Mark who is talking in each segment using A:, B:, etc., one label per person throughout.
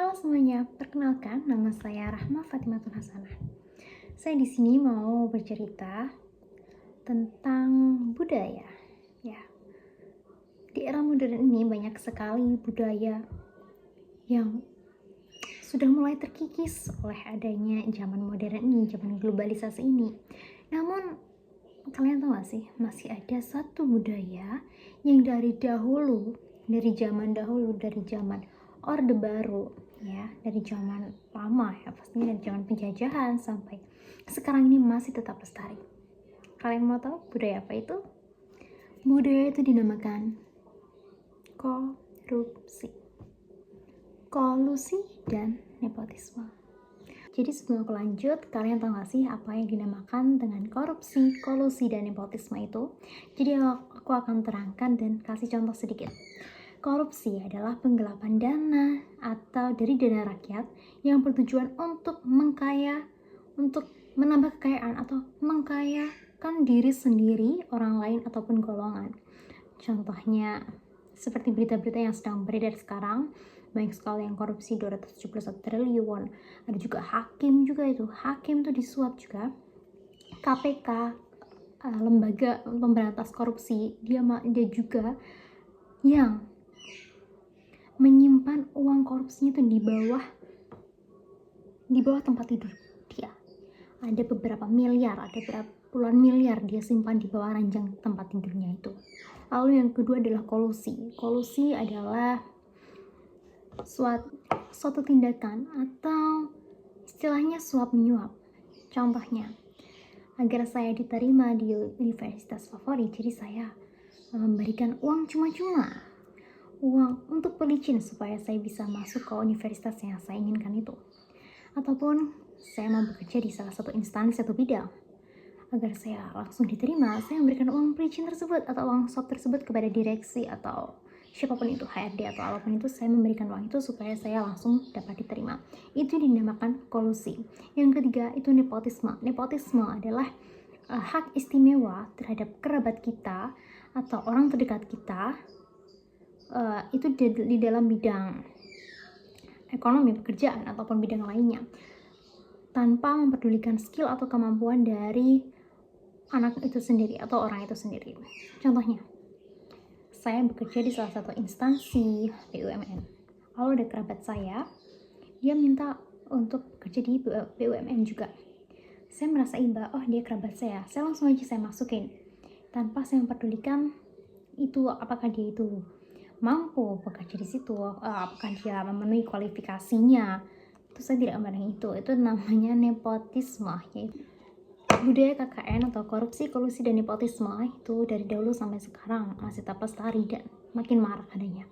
A: Halo semuanya, perkenalkan nama saya Rahma Fatimatul Hasanah. Saya di sini mau bercerita tentang budaya. Ya, di era modern ini banyak sekali budaya yang sudah mulai terkikis oleh adanya zaman modern ini, zaman globalisasi ini. Namun, kalian tahu gak sih, masih ada satu budaya yang dari dahulu, dari zaman dahulu, dari zaman Orde Baru, ya, dari zaman lama ya, pastinya dari zaman penjajahan sampai sekarang ini masih tetap lestari. Kalian mau tahu budaya apa itu? Budaya itu dinamakan korupsi, kolusi, dan nepotisme. Jadi sebelum aku lanjut, kalian tahu gak sih apa yang dinamakan dengan korupsi, kolusi, dan nepotisme itu? Jadi aku akan terangkan dan kasih contoh sedikit. Korupsi adalah penggelapan dana atau dari dana rakyat yang bertujuan untuk untuk menambah kekayaan atau mengkayakan diri sendiri, orang lain, ataupun golongan. Contohnya seperti berita-berita yang sedang beredar sekarang, banyak sekali yang korupsi 271 triliun. Ada juga hakim juga, itu hakim tuh disuap juga. KPK, lembaga pemberantas korupsi, dia juga yang menyimpan uang korupsinya itu di bawah tempat tidur dia. Ada beberapa miliar, ada berapa puluhan miliar dia simpan di bawah ranjang tempat tidurnya itu. Lalu yang kedua adalah kolusi. Kolusi adalah suatu tindakan atau istilahnya suap menyuap. Contohnya, agar saya diterima di universitas favorit, jadi saya memberikan uang cuma-cuma, uang untuk pelicin supaya saya bisa masuk ke universitas yang saya inginkan itu. Ataupun saya mau bekerja di salah satu instansi atau bidang, agar saya langsung diterima, saya memberikan uang pelicin tersebut atau uang suap tersebut kepada direksi atau siapapun itu, HRD atau apapun itu, saya memberikan uang itu supaya saya langsung dapat diterima. Itu dinamakan kolusi. Yang ketiga itu nepotisme. Nepotisme adalah hak istimewa terhadap kerabat kita atau orang terdekat kita, itu di dalam bidang ekonomi, pekerjaan, ataupun bidang lainnya, tanpa memperdulikan skill atau kemampuan dari anak itu sendiri atau orang itu sendiri. Contohnya, saya bekerja di salah satu instansi BUMN. Lalu ada kerabat saya, dia minta untuk bekerja di BUMN juga. Saya merasa iba, oh dia kerabat saya langsung aja saya masukin, tanpa saya memperdulikan itu apakah dia itu mampu bekerja di situ, apakah dia memenuhi kualifikasinya. Itu saya tidak memandang itu namanya nepotisme, yaitu budaya KKN atau korupsi, kolusi, dan nepotisme itu dari dahulu sampai sekarang masih tetap lestari dan makin marak adanya.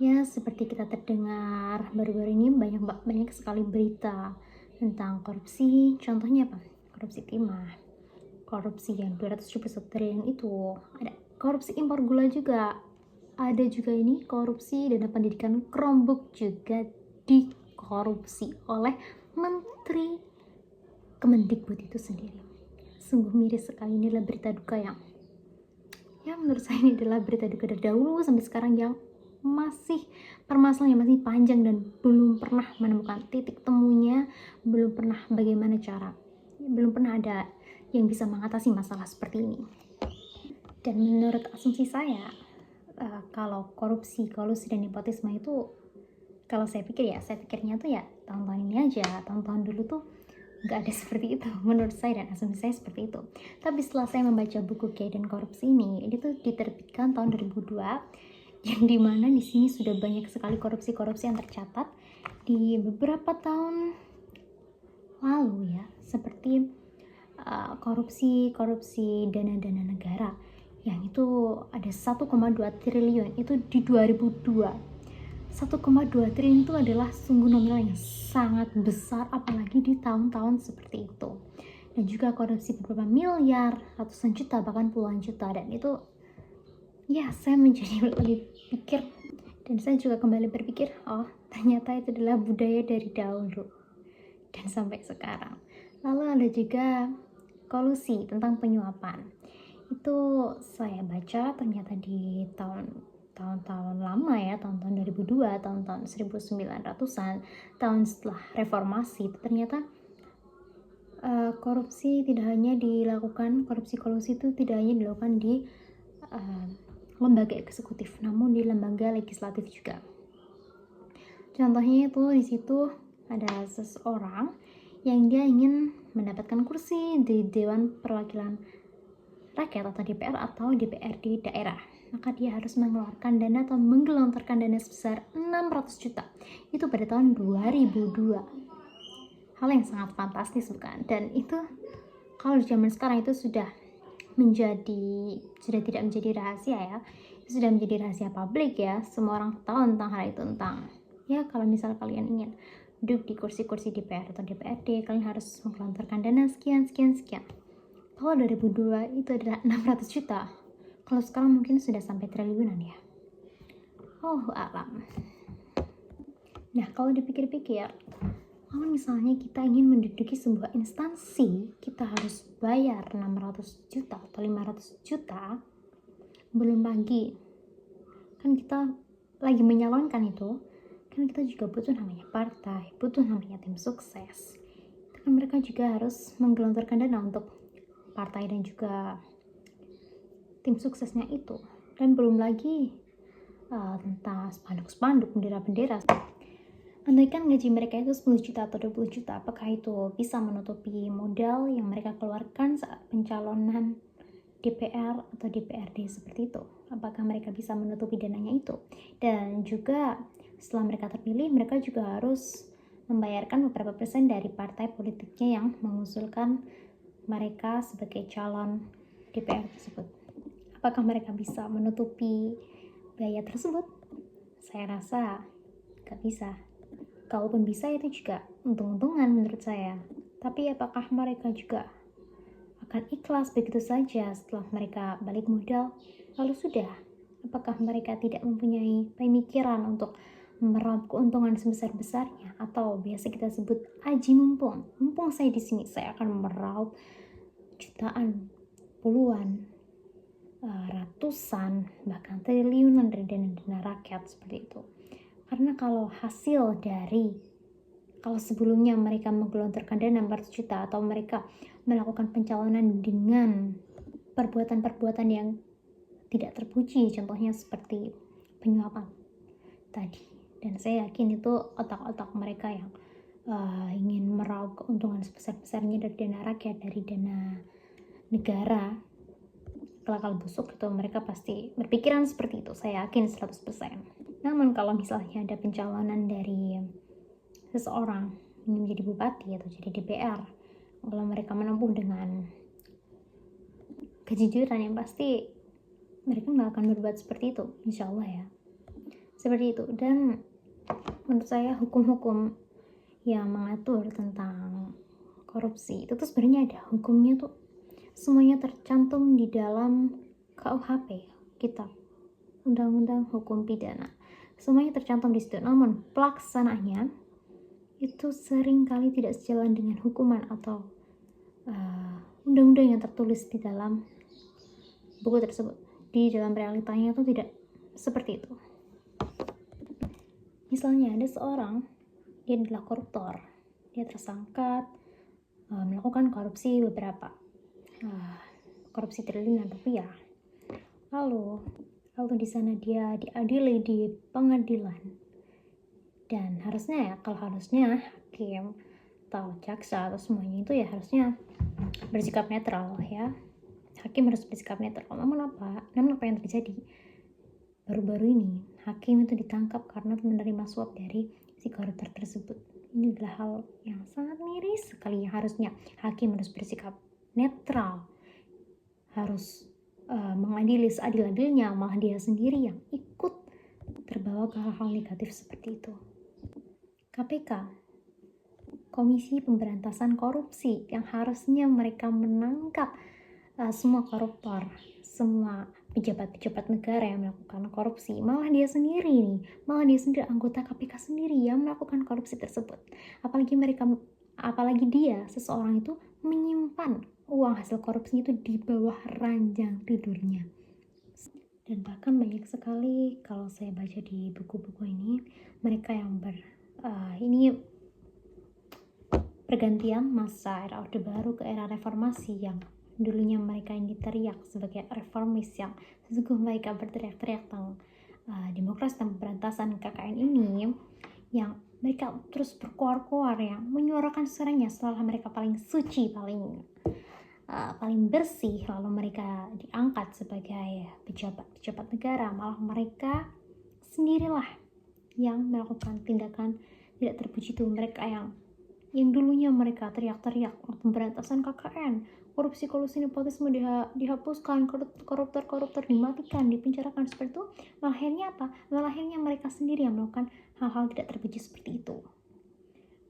A: Ya, seperti kita terdengar baru-baru ini banyak sekali berita tentang korupsi. Contohnya apa? Korupsi timah, korupsi yang 271 triliun itu, ada korupsi impor gula juga, ada juga ini korupsi dana pendidikan Chromebook juga dikorupsi oleh Menteri Kemendikbud itu sendiri. Sungguh miris sekali. Ini adalah berita duka yang menurut saya ini adalah berita duka dari dahulu sampai sekarang, yang masih permasalahannya masih panjang dan belum pernah menemukan titik temunya, belum pernah ada yang bisa mengatasi masalah seperti ini. Dan menurut asumsi saya, kalau korupsi, kolusi, dan nepotisme itu, kalau saya pikirnya tuh ya tahun-tahun ini aja, tahun-tahun dulu tuh nggak ada seperti itu menurut saya, dan asumsi saya seperti itu. Tapi setelah saya membaca buku Kiai dan Korupsi ini tuh diterbitkan tahun 2002, yang dimana di sini sudah banyak sekali korupsi-korupsi yang tercatat di beberapa tahun lalu ya, seperti korupsi dana negara yang itu ada 1,2 triliun itu di 2002. 1,2 triliun itu adalah sungguh nominal yang sangat besar, apalagi di tahun-tahun seperti itu. Dan juga korupsi beberapa miliar, ratusan juta, bahkan puluhan juta. Dan itu ya, saya menjadi lebih pikir, dan saya juga kembali berpikir, oh ternyata itu adalah budaya dari dahulu dan sampai sekarang. Lalu ada juga kolusi tentang penyuapan. Itu saya baca ternyata di tahun tahun-tahun lama ya, tahun-tahun 2002, tahun-tahun 1900-an, tahun setelah reformasi, ternyata korupsi kolusi itu tidak hanya dilakukan di lembaga eksekutif, namun di lembaga legislatif juga. Contohnya itu di situ ada seseorang yang dia ingin mendapatkan kursi di Dewan Perwakilan Rakyat atau DPR atau DPRD daerah, maka dia harus mengeluarkan dana atau menggelontorkan dana sebesar 600 juta. Itu pada tahun 2002. Hal yang sangat fantastis bukan? Dan itu kalau di zaman sekarang itu sudah tidak menjadi rahasia ya. Itu sudah menjadi rahasia publik ya. Semua orang tahu tentang hal itu, tentang ya kalau misal kalian ingin duduk di kursi-kursi DPR atau DPRD, kalian harus menggelontorkan dana sekian. Kalau 2002 itu adalah 600 juta. Kalau sekarang mungkin sudah sampai triliunan ya. Oh alam. Nah kalau dipikir-pikir, kalau misalnya kita ingin menduduki sebuah instansi, kita harus bayar 600 juta atau 500 juta. Belum lagi, kan kita lagi menyalonkan itu, kan kita juga butuh namanya partai, butuh namanya tim sukses. Kan mereka juga harus menggelontorkan dana untuk partai dan juga tim suksesnya itu. Dan belum lagi tentang spanduk-spanduk, bendera-bendera. Andaikan gaji mereka itu 10 juta atau 20 juta, apakah itu bisa menutupi modal yang mereka keluarkan saat pencalonan DPR atau DPRD seperti itu? Apakah mereka bisa menutupi dananya itu? Dan juga setelah mereka terpilih, mereka juga harus membayarkan beberapa persen dari partai politiknya yang mengusulkan mereka sebagai calon DPR tersebut. Apakah mereka bisa menutupi biaya tersebut? Saya rasa gak bisa. Kalaupun bisa itu juga untung-untungan menurut saya. Tapi apakah mereka juga akan ikhlas begitu saja setelah mereka balik modal? Lalu sudah, apakah mereka tidak mempunyai pemikiran untuk meraup keuntungan sebesar-besarnya? Atau biasa kita sebut aji mumpung. Mumpung saya di sini, saya akan meraup jutaan, puluhan, ratusan, bahkan triliunan dari dana-dana rakyat seperti itu. Karena kalau sebelumnya mereka menggelontorkan dana 400 juta atau mereka melakukan pencalonan dengan perbuatan-perbuatan yang tidak terpuji, contohnya seperti penyuapan tadi. Dan saya yakin itu otak-otak mereka yang ingin meraup keuntungan sebesar-besarnya dari dana rakyat, dari dana negara. Kalau busuk itu mereka pasti berpikiran seperti itu, saya yakin 100%. Namun kalau misalnya ada pencalonan dari seseorang ingin menjadi bupati atau jadi DPR, kalau mereka menempuh dengan kejujuran, yang pasti mereka nggak akan berbuat seperti itu, insya Allah ya. Seperti itu. Dan menurut saya hukum-hukum yang mengatur tentang korupsi itu tuh sebenarnya ada hukumnya tuh, semuanya tercantum di dalam KUHP, kitab Undang-Undang Hukum Pidana. Semuanya tercantum di situ. Namun pelaksanaannya itu sering kali tidak sejalan dengan hukuman atau undang-undang yang tertulis di dalam buku tersebut. Di dalam realitanya itu tidak seperti itu. Misalnya ada seorang, dia adalah koruptor, dia tersangka melakukan korupsi korupsi triliunan rupiah. Lalu di sana dia diadili di pengadilan. Dan harusnya hakim atau jaksa atau semuanya itu ya harusnya bersikap netral ya. Hakim harus bersikap netral. Namun apa yang terjadi? Baru-baru ini hakim itu ditangkap karena menerima suap dari si koruptor tersebut. Ini adalah hal yang sangat miris sekali. Harusnya hakim harus bersikap netral, harus mengadili seadil-adilnya, malah dia sendiri yang ikut terbawa ke hal-hal negatif seperti itu. KPK, Komisi Pemberantasan Korupsi, yang harusnya mereka menangkap semua koruptor, semua pejabat-pejabat negara yang melakukan korupsi, malah dia sendiri anggota KPK sendiri yang melakukan korupsi tersebut. Apalagi dia seseorang itu menyimpan uang hasil korupsi itu di bawah ranjang tidurnya. Dan bahkan banyak sekali kalau saya baca di buku-buku ini, mereka yang ini pergantian masa era Orde Baru ke era reformasi, yang dulunya mereka ini teriak sebagai reformis, yang sesungguhnya mereka berteriak-teriak tentang demokrasi dan pemberantasan KKN ini, yang mereka terus berkoar-koar, yang menyuarakan suaranya setelah mereka paling suci, paling bersih, lalu mereka diangkat sebagai pejabat negara, malah mereka sendirilah yang melakukan tindakan tidak terpuji itu. Mereka yang dulunya mereka teriak-teriak pemberantasan KKN, korupsi nepotisme dihapuskan, koruptor dimatikan, dipenjarakan, seperti itu. Malah akhirnya apa? Malah akhirnya mereka sendiri yang melakukan hal-hal tidak terpuji seperti itu.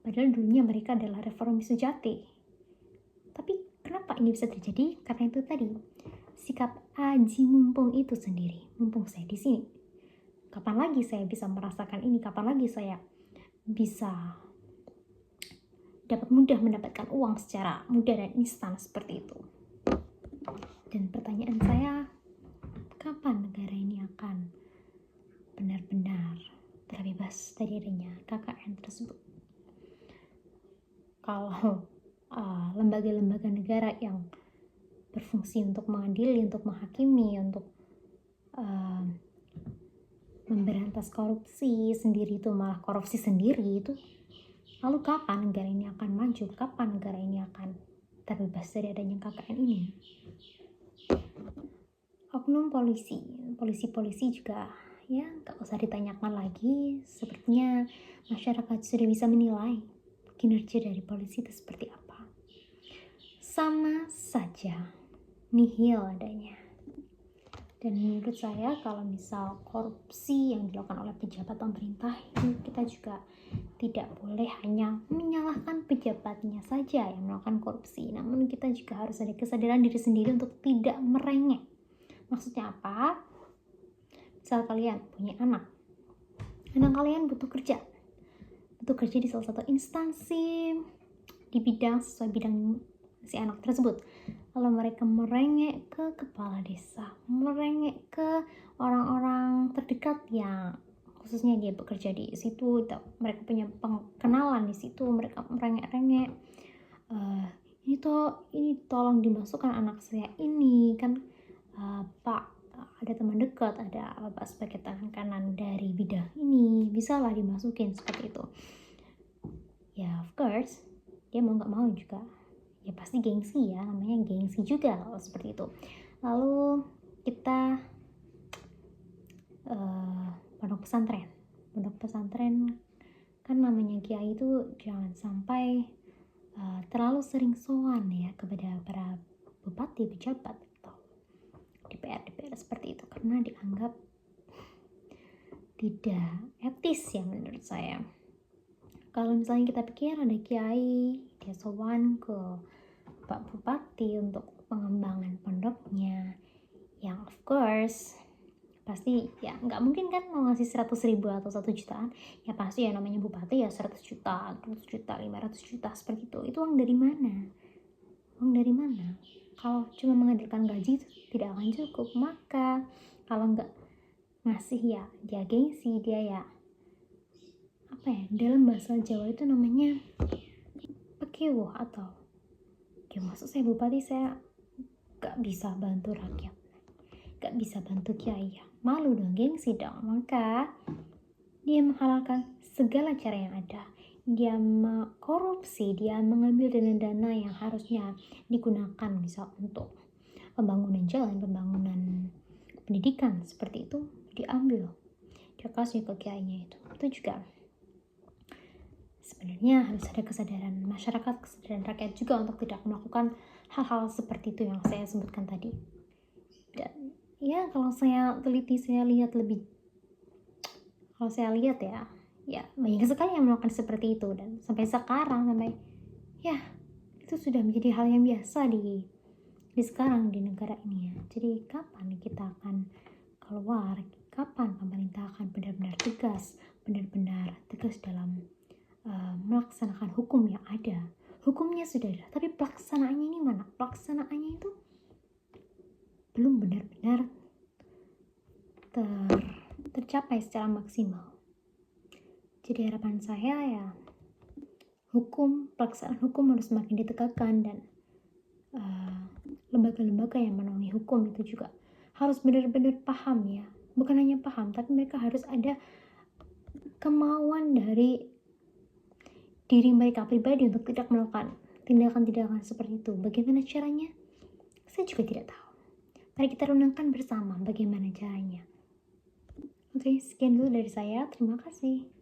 A: Padahal dulunya mereka adalah reformis sejati. Tapi kenapa ini bisa terjadi? Karena itu tadi, sikap aji mumpung itu sendiri. Mumpung saya di sini, kapan lagi saya bisa merasakan ini? Kapan lagi saya bisa dapat mudah mendapatkan uang secara mudah dan instan seperti itu? Dan pertanyaan saya, kapan negara ini akan benar-benar terbebas dari adanya KKN tersebut? Kalau lembaga-lembaga negara yang berfungsi untuk mengadili, untuk menghakimi, untuk memberantas korupsi sendiri itu malah korupsi sendiri itu, lalu kapan negara ini akan maju? Kapan negara ini akan terbebas dari adanya KKN ini? Oknum polisi juga ya gak usah ditanyakan lagi. Sepertinya masyarakat sudah bisa menilai kinerja dari polisi itu seperti apa. Sama saja, nihil adanya. Dan menurut saya, kalau misal korupsi yang dilakukan oleh pejabat pemerintah, kita juga tidak boleh hanya menyalahkan pejabatnya saja yang melakukan korupsi, namun kita juga harus ada kesadaran diri sendiri untuk tidak merengek. Maksudnya apa? Misal kalian punya anak kalian butuh kerja di salah satu instansi di bidang sesuai bidang si anak tersebut, lalu mereka merengek ke kepala desa, merengek ke orang-orang terdekat yang khususnya dia bekerja di situ, mereka punya kenalan di situ, mereka merengek-rengek, ini tolong dimasukkan anak saya ini kan, Pak, ada teman dekat, ada Bapak sebagai tangan kanan dari bidang ini, bisalah dimasukin seperti itu. Ya of course dia mau nggak mau juga, ya pasti gengsi ya, namanya gengsi juga kalau seperti itu. Lalu kita pondok pesantren kan namanya kiai itu jangan sampai terlalu sering sowan ya kepada para bupati, pejabat atau DPR seperti itu, karena dianggap tidak etis ya menurut saya. Kalau misalnya kita pikir ada kiai, dia sowan ke Pak Bupati untuk pengembangan pondoknya, yang of course pasti ya nggak mungkin kan mau ngasih 100.000 atau 1 jutaan, ya pasti ya namanya bupati ya 100 juta, 200 juta, 500 juta seperti itu. Itu uang dari mana? Kalau cuma menghadirkan gaji itu tidak akan cukup. Maka kalau nggak ngasih ya dia gengsi, dia ya apa ya, dalam bahasa Jawa itu namanya pekewo, atau ya maksud saya bupati saya gak bisa bantu rakyat, gak bisa bantu kiai, ya malu dong, gengsi dong. Maka dia menghalalkan segala cara yang ada, dia korupsi, dia mengambil dana-dana yang harusnya digunakan misal untuk pembangunan jalan, pembangunan pendidikan seperti itu, diambil, dia kasih ke kiainya. Itu juga sebenarnya harus ada kesadaran masyarakat, kesadaran rakyat juga untuk tidak melakukan hal-hal seperti itu yang saya sebutkan tadi. Dan ya kalau saya teliti, saya lihat ya banyak sekali yang melakukan seperti itu, dan sampai sekarang ya itu sudah menjadi hal yang biasa di sekarang di negara ini ya. Jadi kapan kita akan keluar, kapan pemerintah akan benar-benar tegas dalam melaksanakan hukum yang ada? Hukumnya sudah ada, tapi pelaksanaannya ini mana? Pelaksanaannya itu belum benar-benar tercapai secara maksimal. Jadi harapan saya ya pelaksanaan hukum harus semakin ditegakkan, dan lembaga-lembaga yang menaungi hukum itu juga harus benar-benar paham ya. Bukan hanya paham, tapi mereka harus ada kemauan dari diri mereka pribadi untuk tidak melakukan tindakan-tindakan seperti itu. Bagaimana caranya? Saya juga tidak tahu. Mari kita renungkan bersama bagaimana caranya. Oke, sekian dulu dari saya. Terima kasih.